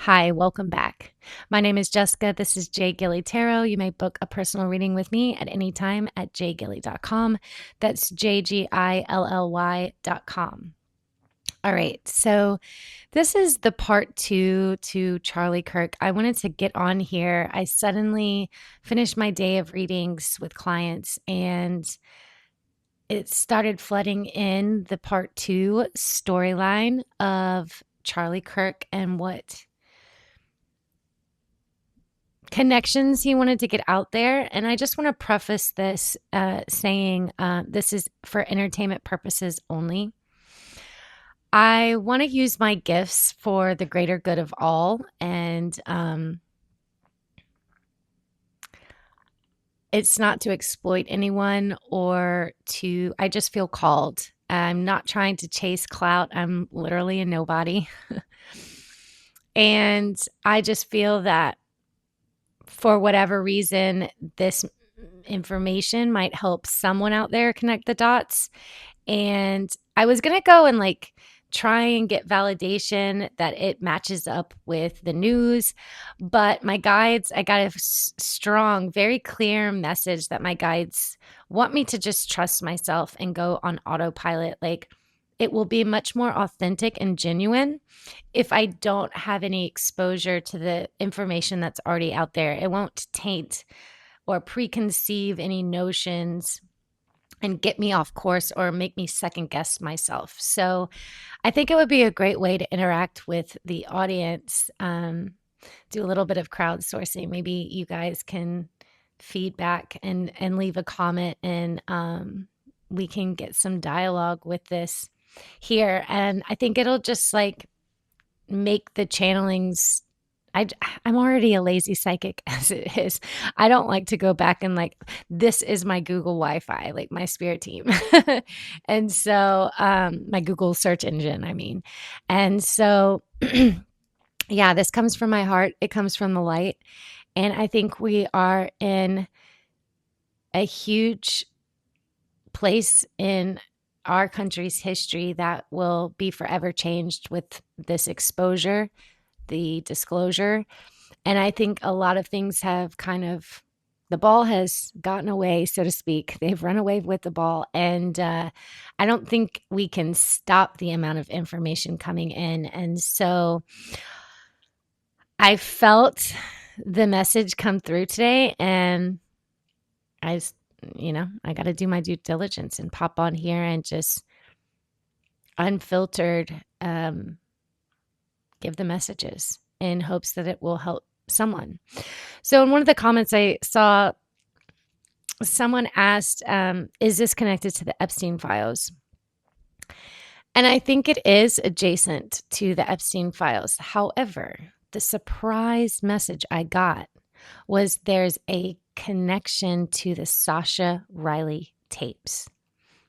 Hi, welcome back. My name is Jessica. This is Jay Gilly Tarot. You may book a personal reading with me at any time at jaygilly.com. That's JGILLY.com. All right, so this is the part two to Charlie Kirk. I wanted to get on here. I suddenly finished my day of readings with clients and it started flooding in the part two storyline of Charlie Kirk and what connections he wanted to get out there. And I just want to preface this saying this is for entertainment purposes only. I want to use my gifts for the greater good of all. And it's not to exploit anyone I just feel called. I'm not trying to chase clout. I'm literally a nobody. And I just feel that for whatever reason, this information might help someone out there connect the dots. And I was going to go and try and get validation that it matches up with the news. But my guides, I got a strong, very clear message that my guides want me to just trust myself and go on autopilot. It will be much more authentic and genuine if I don't have any exposure to the information that's already out there. It won't taint or preconceive any notions and get me off course or make me second guess myself. So I think it would be a great way to interact with the audience, do a little bit of crowdsourcing. Maybe you guys can feedback and leave a comment, and we can get some dialogue with this here. And I think it'll just make the channelings. I'm already a lazy psychic as it is. I don't like to go back and this is my Google Wi-Fi, like my spirit team. And so my Google search engine, I mean. And so yeah, this comes from my heart. It comes from the light. And I think we are in a huge place in our country's history that will be forever changed with this exposure, the disclosure. And I think a lot of things have the ball has gotten away, so to speak. They've run away with the ball. And I don't think we can stop the amount of information coming in. And so I felt the message come through today, and I got to do my due diligence and pop on here and just unfiltered give the messages in hopes that it will help someone. So in one of the comments I saw, someone asked, is this connected to the Epstein files? And I think it is adjacent to the Epstein files. However, the surprise message I got was there's a connection to the Sasha Riley tapes.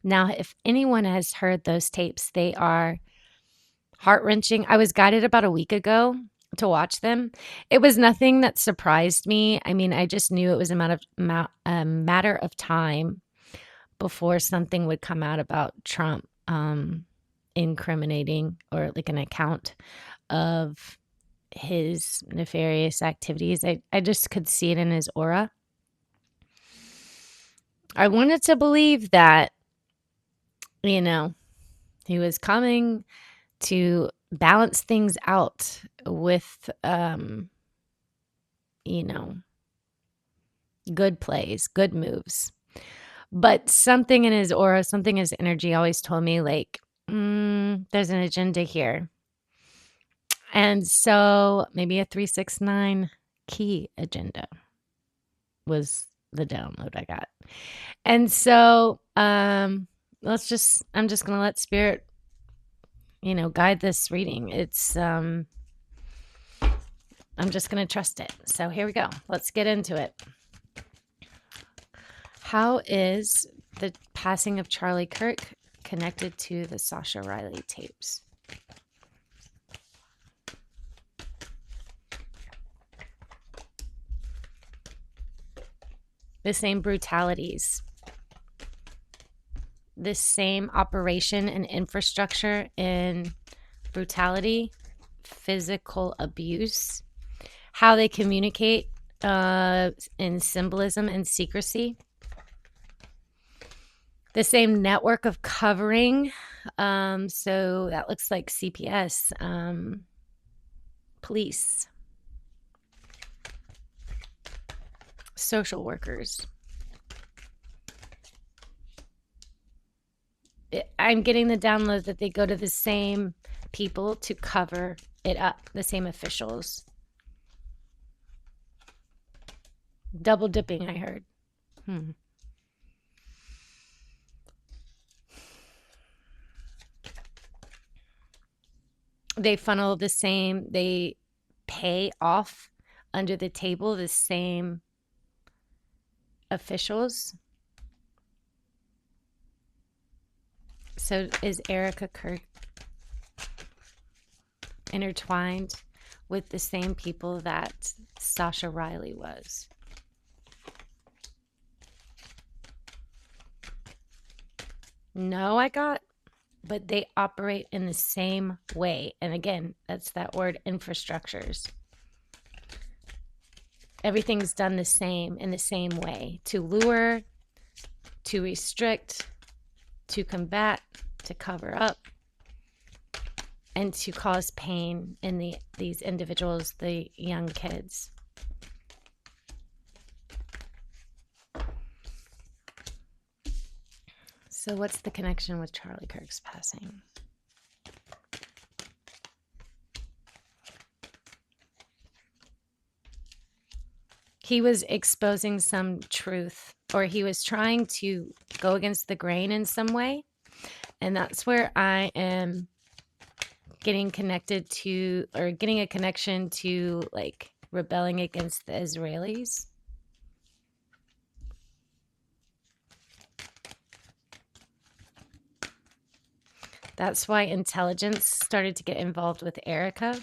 Now, if anyone has heard those tapes, they are heart-wrenching. I was guided about a week ago to watch them. It was nothing that surprised me. I mean, I just knew it was a matter of time before something would come out about Trump incriminating or an account of his nefarious activities. I just could see it in his aura. I wanted to believe that, he was coming to balance things out with, good plays, good moves. But something in his aura, something in his energy always told me there's an agenda here. And so maybe a 369 key agenda was the download I got. And so I'm just going to let spirit, guide this reading. I'm just going to trust it. So here we go. Let's get into it. How is the passing of Charlie Kirk connected to the Sasha Riley tapes? The same brutalities, the same operation and infrastructure in brutality physical abuse, how they communicate in symbolism and secrecy, the same network of covering. So that looks like CPS, police, social workers. I'm getting the download that they go to the same people to cover it up, the same officials. Double dipping, I heard. They funnel the same, they pay off under the table the same officials. So is Erica Kirk intertwined with the same people that Sasha Riley was? No, I got, but they operate in the same way. And again, that's that word, infrastructures. Everything's done the same in the same way, to lure, to restrict, to combat, to cover up, and to cause pain in these individuals, the young kids. So what's the connection with Charlie Kirk's passing? He was exposing some truth, or he was trying to go against the grain in some way. And that's where I am getting connected to, or getting a connection to, like, rebelling against the Israelis. That's why intelligence started to get involved with Erica.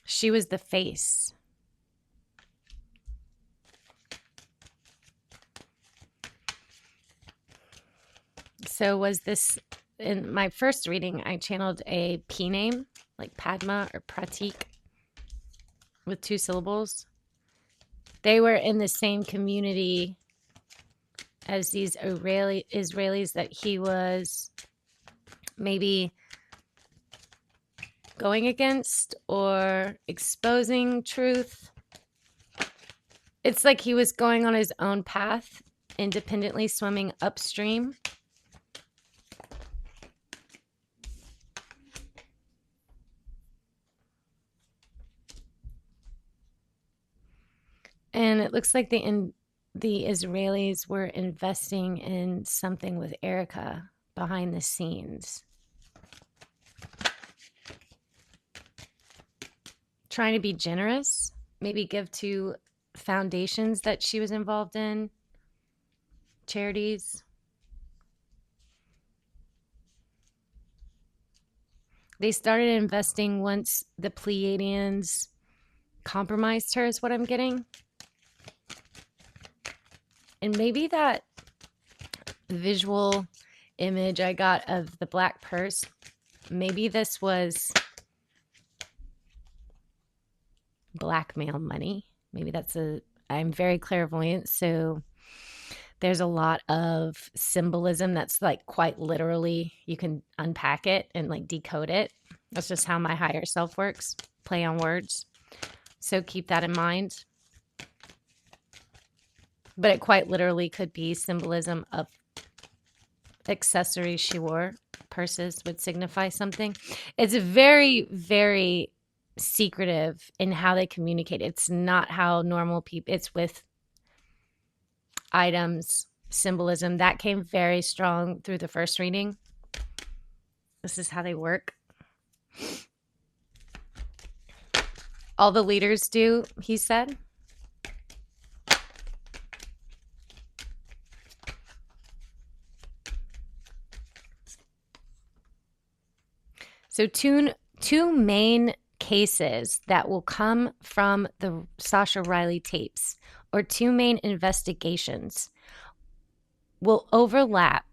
She was the face. So was this, in my first reading, I channeled a P name, like Padma or Pratik, with 2 syllables. They were in the same community as these Israelis that he was maybe going against or exposing truth. It's like he was going on his own path, independently swimming upstream. And it looks like the Israelis were investing in something with Erica behind the scenes. Trying to be generous, maybe give to foundations that she was involved in, charities. They started investing once the Pleiadians compromised her, is what I'm getting. And maybe that visual image I got of the black purse, maybe this was blackmail money. Maybe that's I'm very clairvoyant, so there's a lot of symbolism that's like quite literally, you can unpack it and like decode it. That's just how my higher self works, play on words. So keep that in mind. But it quite literally could be symbolism of accessories she wore. Purses would signify something. It's very, very secretive in how they communicate. It's not how normal people, it's with items, symbolism. That came very strong through the first reading. This is how they work. All the leaders do, he said. So two main cases that will come from the Sasha Riley tapes, or 2 main investigations, will overlap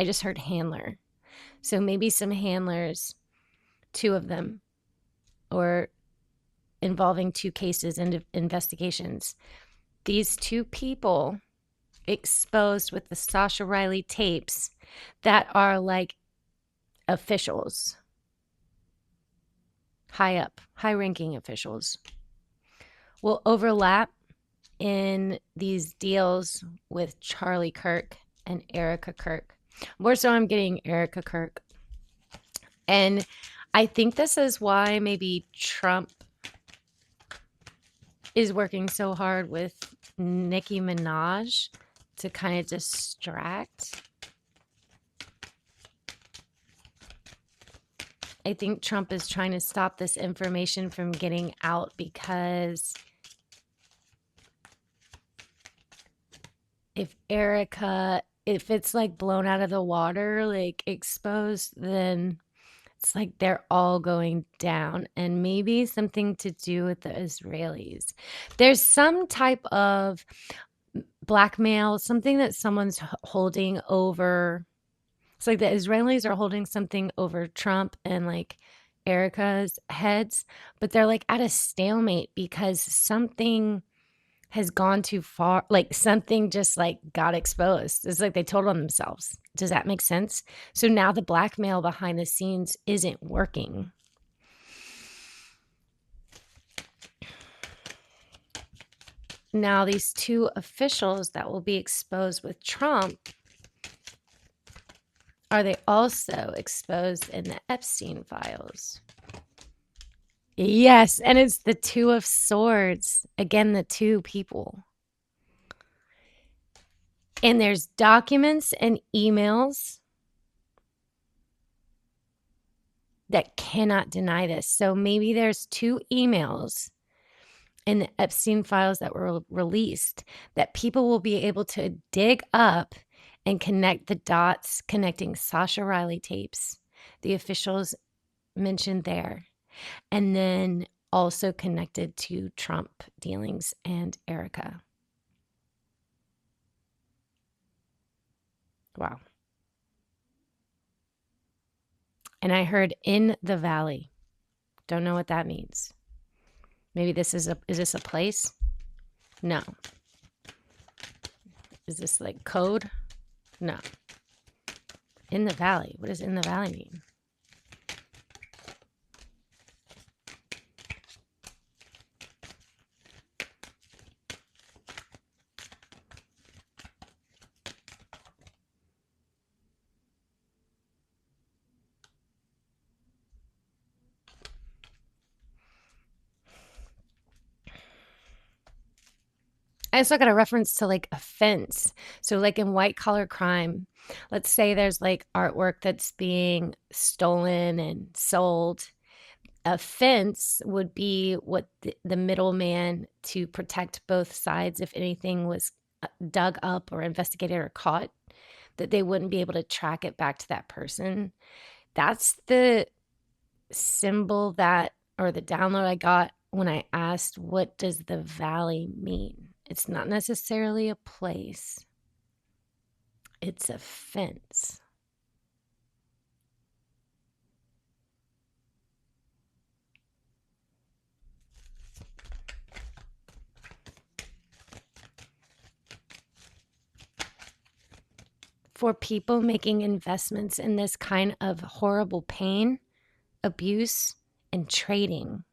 I just heard handler. So maybe some handlers, two of them, or involving two cases and investigations. These two people exposed with the Sasha Riley tapes that are like officials, high up, high ranking officials, will overlap in these deals with Charlie Kirk and Erica Kirk. More so, I'm getting Erica Kirk. And I think this is why maybe Trump is working so hard with Nicki Minaj to kind of distract. I think Trump is trying to stop this information from getting out because if it's like blown out of the water, like exposed, then it's like they're all going down, and maybe something to do with the Israelis. There's some type of blackmail, something that someone's holding over. It's like the Israelis are holding something over Trump and like Erica's heads, but they're like at a stalemate because something has gone too far. Like something just like got exposed. It's like they told on themselves. Does that make sense? So now the blackmail behind the scenes isn't working. Now these two officials that will be exposed with Trump, are they also exposed in the Epstein files? Yes, and it's the Two of Swords. Again, the two people. And there's documents and emails that cannot deny this. So maybe there's two emails in the Epstein files that were released that people will be able to dig up and connect the dots, connecting Sasha Riley tapes, the officials mentioned there, and then also connected to Trump dealings and Erica. Wow. And I heard in the valley. Don't know what that means. Maybe is this a place? No. Is this like code? No. In the valley. What does in the valley mean? I also got a reference to like offense. So like in white collar crime, let's say there's like artwork that's being stolen and sold. Offense would be what the middleman to protect both sides if anything was dug up or investigated or caught, that they wouldn't be able to track it back to that person. That's the symbol that, or the download I got when I asked, what does the valley mean? It's not necessarily a place. It's a fence. For people making investments in this kind of horrible pain, abuse, and trading.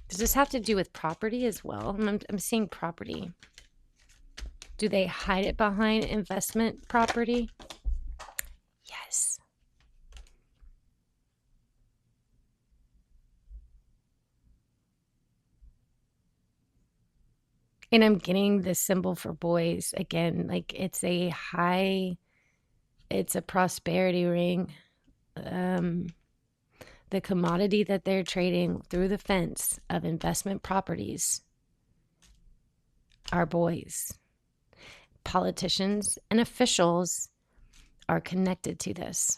Does this have to do with property as well? I'm seeing property. Do they hide it behind investment property? Yes. And I'm getting the symbol for boys again. Like it's a prosperity ring. The commodity that they're trading through the fence of investment properties are boys. Politicians and officials are connected to this.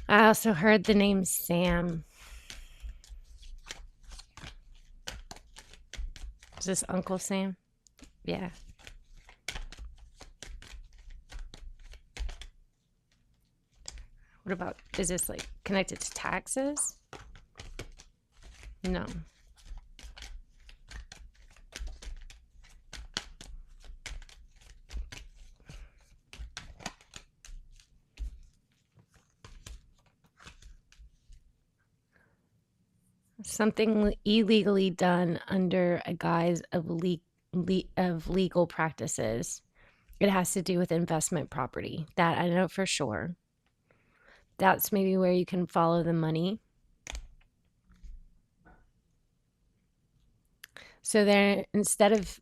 I also heard the name Sam. Is this Uncle Sam? Yeah. What about, is this like connected to taxes? No. Something illegally done under a guise of legal practices. It has to do with investment property. That I know for sure. That's maybe where you can follow the money. So they're, instead of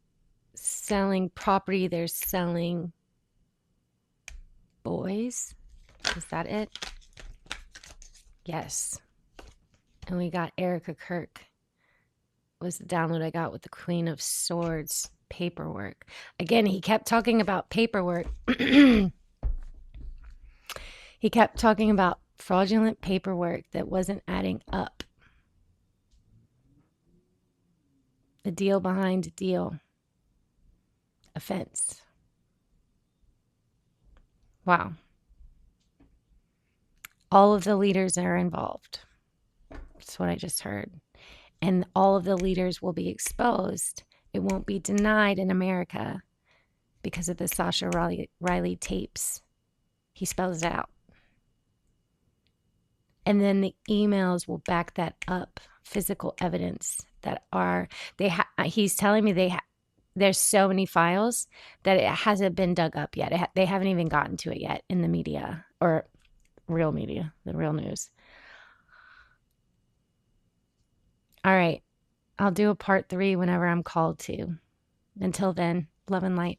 selling property, they're selling boys. Is that it? Yes. And we got Erica Kirk was the download I got with the Queen of Swords paperwork. Again, he kept talking about paperwork. He kept talking about fraudulent paperwork that wasn't adding up. The deal behind a deal. Offense. Wow. All of the leaders are involved. That's what I just heard. And all of the leaders will be exposed. It won't be denied in America because of the Sasha Riley tapes. He spells it out. And then the emails will back that up. Physical evidence that are, he's telling me there's so many files that it hasn't been dug up yet. They haven't even gotten to it yet in the media, or real media, the real news. All right. I'll do a part 3 whenever I'm called to. Until then, love and light.